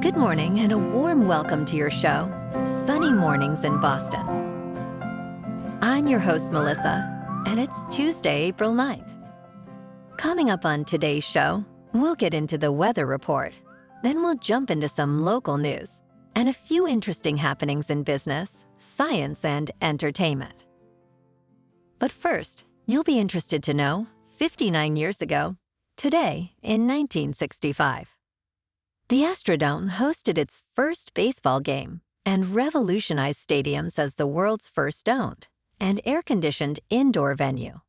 Good morning and a warm welcome to your show, Sunny Mornings in Boston. I'm your host, Melissa, and it's Tuesday, April 9th. Coming up on today's show, we'll get into the weather report. Then we'll jump into some local news and a few interesting happenings in business, science, and entertainment. But first, you'll be interested to know, 59 years ago, today in 1965, the Astrodome hosted its first baseball game and revolutionized stadiums as the world's first owned and air-conditioned indoor venue.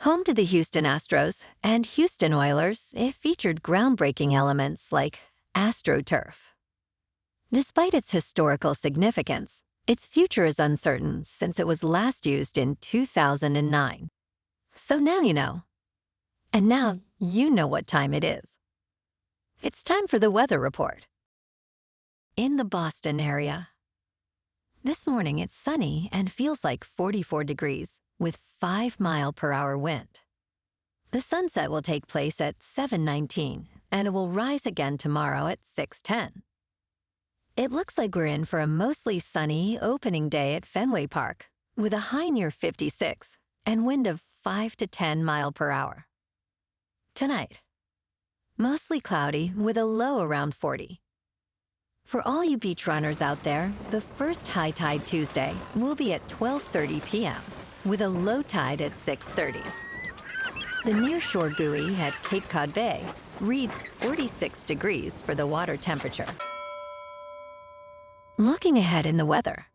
Home to the Houston Astros and Houston Oilers, it featured groundbreaking elements like AstroTurf. Despite its historical significance, its future is uncertain since it was last used in 2009. So now you know. And now you know what time it is. It's time for the weather report. In the Boston area. This morning it's sunny and feels like 44 degrees with 5-mile-per-hour wind. The sunset will take place at 7:19 and it will rise again tomorrow at 6:10. It looks like we're in for a mostly sunny opening day at Fenway Park with a high near 56 and wind of 5 to 10 miles per hour. Tonight, mostly cloudy with a low around 40. For all you beach runners out there, the first high tide Tuesday will be at 12:30 p.m. with a low tide at 6:30. The nearshore buoy at Cape Cod Bay reads 46 degrees for the water temperature. Looking ahead in the weather,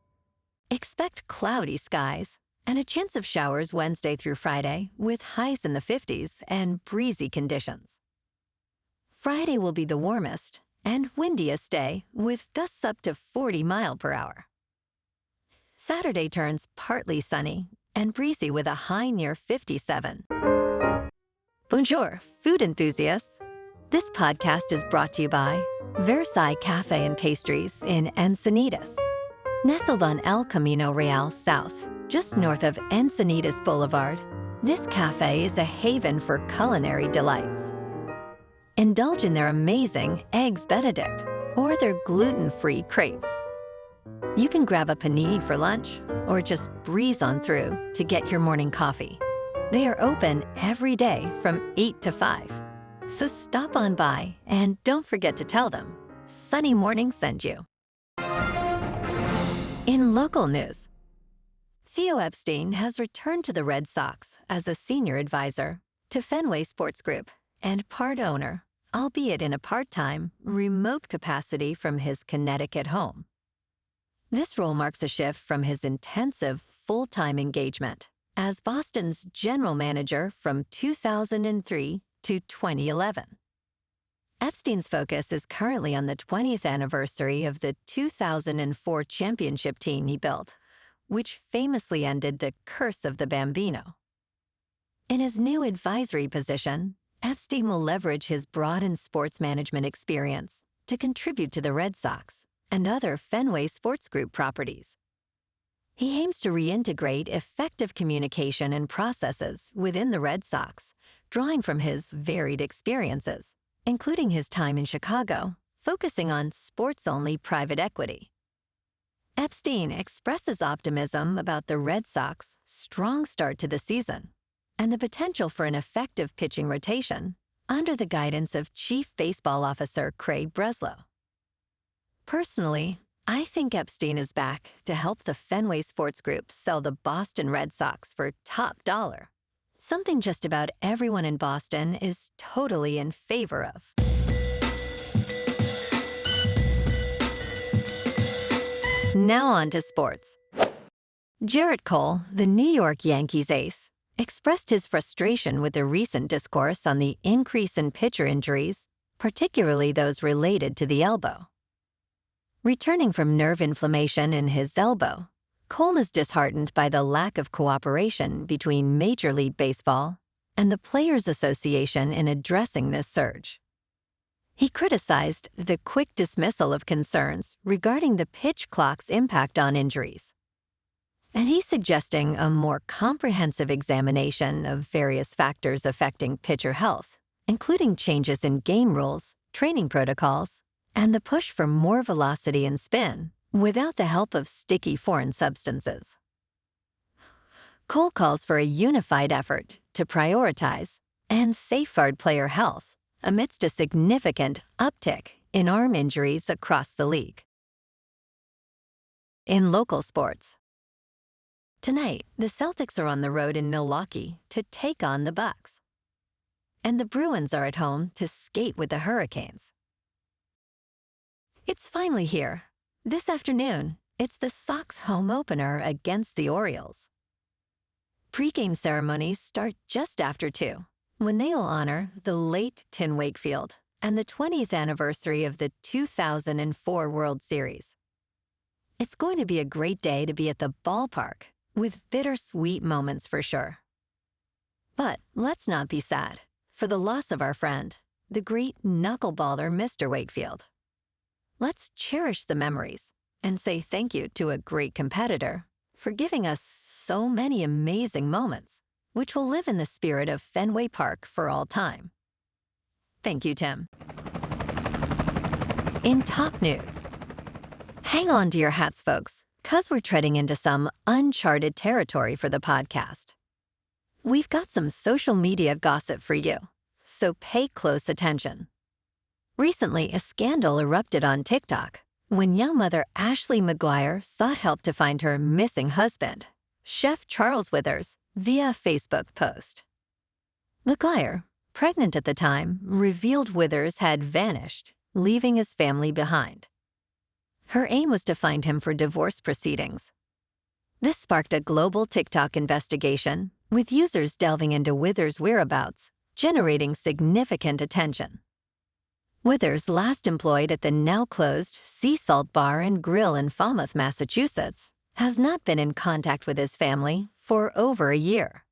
expect cloudy skies and a chance of showers Wednesday through Friday with highs in the 50s and breezy conditions. Friday will be the warmest and windiest day with gusts up to 40 miles per hour. Saturday turns partly sunny and breezy with a high near 57. Bonjour, food enthusiasts. This podcast is brought to you by Versailles Cafe and Pastries in Encinitas. Nestled on El Camino Real South, just north of Encinitas Boulevard, this cafe is a haven for culinary delights. Indulge in their amazing Eggs Benedict or their gluten-free crepes. You can grab a panini for lunch or just breeze on through to get your morning coffee. They are open every day from 8 to 5. So stop on by and don't forget to tell them Sunny Morning sent you. In local news, Theo Epstein has returned to the Red Sox as a senior advisor to Fenway Sports Group and part owner, albeit in a part-time, remote capacity from his Connecticut home. This role marks a shift from his intensive, full-time engagement as Boston's general manager from 2003 to 2011. Epstein's focus is currently on the 20th anniversary of the 2004 championship team he built, which famously ended the curse of the Bambino. In his new advisory position, Epstein will leverage his broadened sports management experience to contribute to the Red Sox and other Fenway Sports Group properties. He aims to reintegrate effective communication and processes within the Red Sox, drawing from his varied experiences, including his time in Chicago, focusing on sports-only private equity. Epstein expresses optimism about the Red Sox' strong start to the season and the potential for an effective pitching rotation under the guidance of Chief Baseball Officer Craig Breslow. Personally, I think Epstein is back to help the Fenway Sports Group sell the Boston Red Sox for top dollar, something just about everyone in Boston is totally in favor of. Now on to sports. Jarrett Cole, the New York Yankees ace, expressed his frustration with the recent discourse on the increase in pitcher injuries, particularly those related to the elbow. Returning from nerve inflammation in his elbow, Cole is disheartened by the lack of cooperation between Major League Baseball and the Players Association in addressing this surge. He criticized the quick dismissal of concerns regarding the pitch clock's impact on injuries. And he's suggesting a more comprehensive examination of various factors affecting pitcher health, including changes in game rules, training protocols, and the push for more velocity and spin without the help of sticky foreign substances. Cole calls for a unified effort to prioritize and safeguard player health amidst a significant uptick in arm injuries across the league. In local sports, tonight, the Celtics are on the road in Milwaukee to take on the Bucks, and the Bruins are at home to skate with the Hurricanes. It's finally here. This afternoon, it's the Sox home opener against the Orioles. Pre-game ceremonies start just after 2, when they will honor the late Tim Wakefield and the 20th anniversary of the 2004 World Series. It's going to be a great day to be at the ballpark, with bittersweet moments for sure. But let's not be sad for the loss of our friend, the great knuckleballer Mr. Wakefield. Let's cherish the memories and say thank you to a great competitor for giving us so many amazing moments, which will live in the spirit of Fenway Park for all time. Thank you, Tim. In top news, hang on to your hats, folks, because we're treading into some uncharted territory for the podcast. We've got some social media gossip for you, so pay close attention. Recently, a scandal erupted on TikTok when young mother Ashley McGuire sought help to find her missing husband, Chef Charles Withers, via a Facebook post. McGuire, pregnant at the time, revealed Withers had vanished, leaving his family behind. Her aim was to find him for divorce proceedings. This sparked a global TikTok investigation, with users delving into Withers' whereabouts, generating significant attention. Withers, last employed at the now-closed Sea Salt Bar and Grill in Falmouth, Massachusetts, has not been in contact with his family for over a year.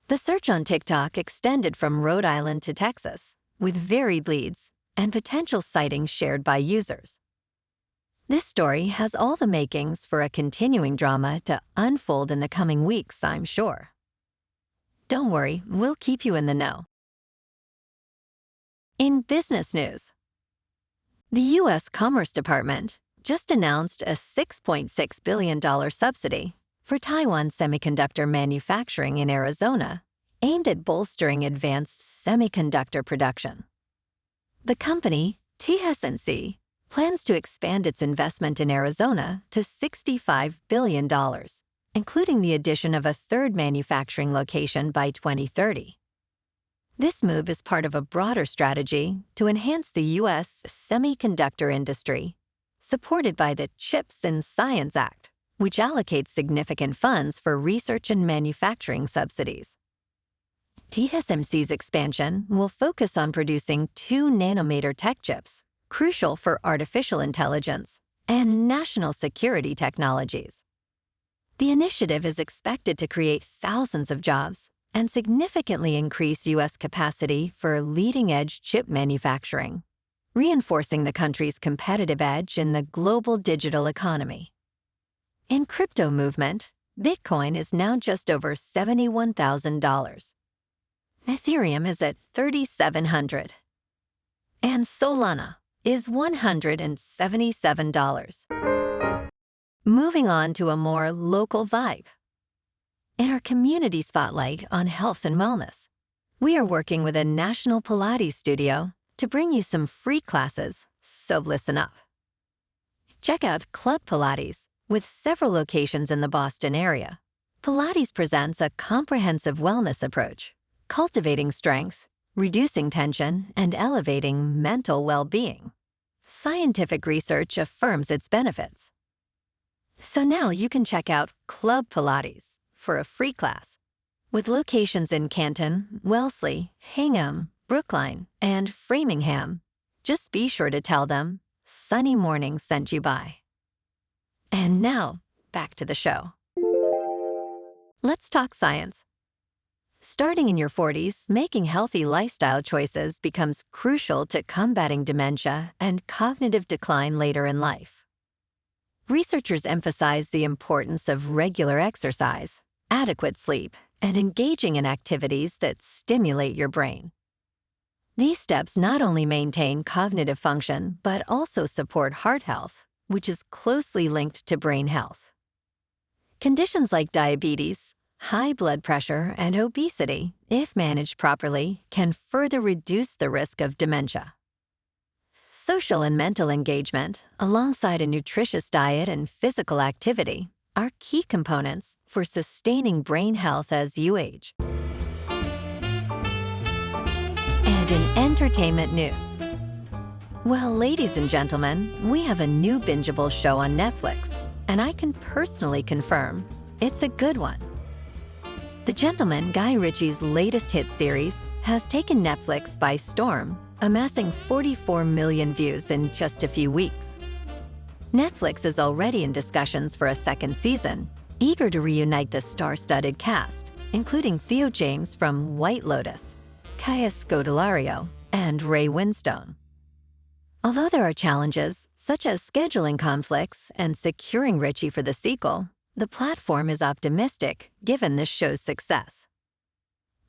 The search on TikTok extended from Rhode Island to Texas, with varied leads and potential sightings shared by users. This story has all the makings for a continuing drama to unfold in the coming weeks, I'm sure. Don't worry, we'll keep you in the know. In business news, the U.S. Commerce Department just announced a $6.6 billion subsidy for Taiwan semiconductor manufacturing in Arizona, aimed at bolstering advanced semiconductor production. The company, TSMC, plans to expand its investment in Arizona to $65 billion, including the addition of a third manufacturing location by 2030. This move is part of a broader strategy to enhance the U.S. semiconductor industry, supported by the CHIPS and Science Act, which allocates significant funds for research and manufacturing subsidies. TSMC's expansion will focus on producing 2-nanometer tech chips, crucial for artificial intelligence and national security technologies. The initiative is expected to create thousands of jobs and significantly increase U.S. capacity for leading-edge chip manufacturing, reinforcing the country's competitive edge in the global digital economy. In crypto movement, Bitcoin is now just over $71,000. Ethereum is at $3,700. And Solana is $177. Moving on to a more local vibe. In our community spotlight on health and wellness, we are working with a national Pilates studio to bring you some free classes, so listen up. Check out Club Pilates, with several locations in the Boston area. Pilates presents a comprehensive wellness approach, cultivating strength, reducing tension, and elevating mental well-being. Scientific research affirms its benefits. So now you can check out Club Pilates for a free class, with locations in Canton, Wellesley, Hingham, Brookline, and Framingham. Just be sure to tell them Sunny Morning sent you by. And now, back to the show. Let's talk science. Starting in your 40s, making healthy lifestyle choices becomes crucial to combating dementia and cognitive decline later in life. Researchers emphasize the importance of regular exercise, adequate sleep, and engaging in activities that stimulate your brain. These steps not only maintain cognitive function, but also support heart health, which is closely linked to brain health. Conditions like diabetes, high blood pressure, and obesity, if managed properly, can further reduce the risk of dementia. Social and mental engagement, alongside a nutritious diet and physical activity, are key components for sustaining brain health as you age. And in entertainment news, well, ladies and gentlemen, we have a new bingeable show on Netflix, and I can personally confirm it's a good one. The gentleman Guy Ritchie's latest hit series has taken Netflix by storm, amassing 44 million views in just a few weeks. Netflix is already in discussions for a second season, eager to reunite the star-studded cast, including Theo James from White Lotus, Kaya Scodelario, and Ray Winstone. Although there are challenges, such as scheduling conflicts and securing Ritchie for the sequel, the platform is optimistic given this show's success.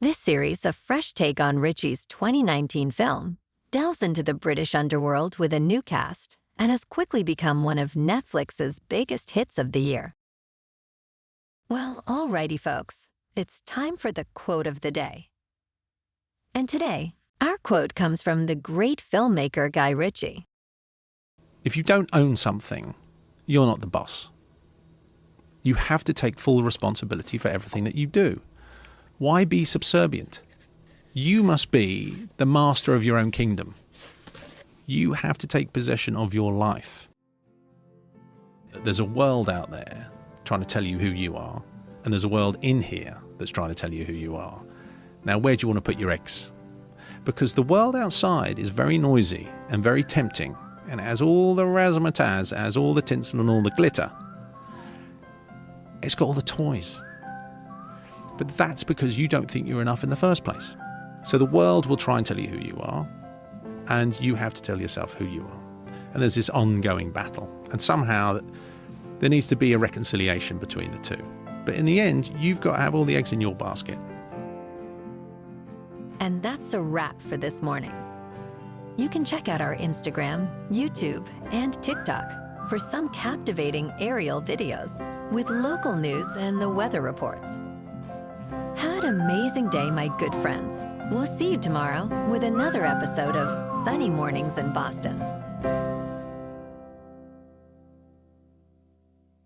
This series, a fresh take on Ritchie's 2019 film, delves into the British underworld with a new cast and has quickly become one of Netflix's biggest hits of the year. Well, alrighty folks, it's time for the quote of the day. And today, our quote comes from the great filmmaker Guy Ritchie. If you don't own something, you're not the boss. You have to take full responsibility for everything that you do. Why be subservient? You must be the master of your own kingdom. You have to take possession of your life. There's a world out there trying to tell you who you are, and there's a world in here that's trying to tell you who you are. Now, where do you want to put your eggs? Because the world outside is very noisy and very tempting, and it has all the razzmatazz, it has all the tinsel and all the glitter. It's got all the toys. But that's because you don't think you're enough in the first place. So the world will try and tell you who you are, and you have to tell yourself who you are. And there's this ongoing battle. And somehow there needs to be a reconciliation between the two. But in the end, you've got to have all the eggs in your basket. And that's a wrap for this morning. You can check out our Instagram, YouTube, and TikTok for some captivating aerial videos with local news and the weather reports. Have an amazing day, my good friends. We'll see you tomorrow with another episode of Sunny Mornings in Boston.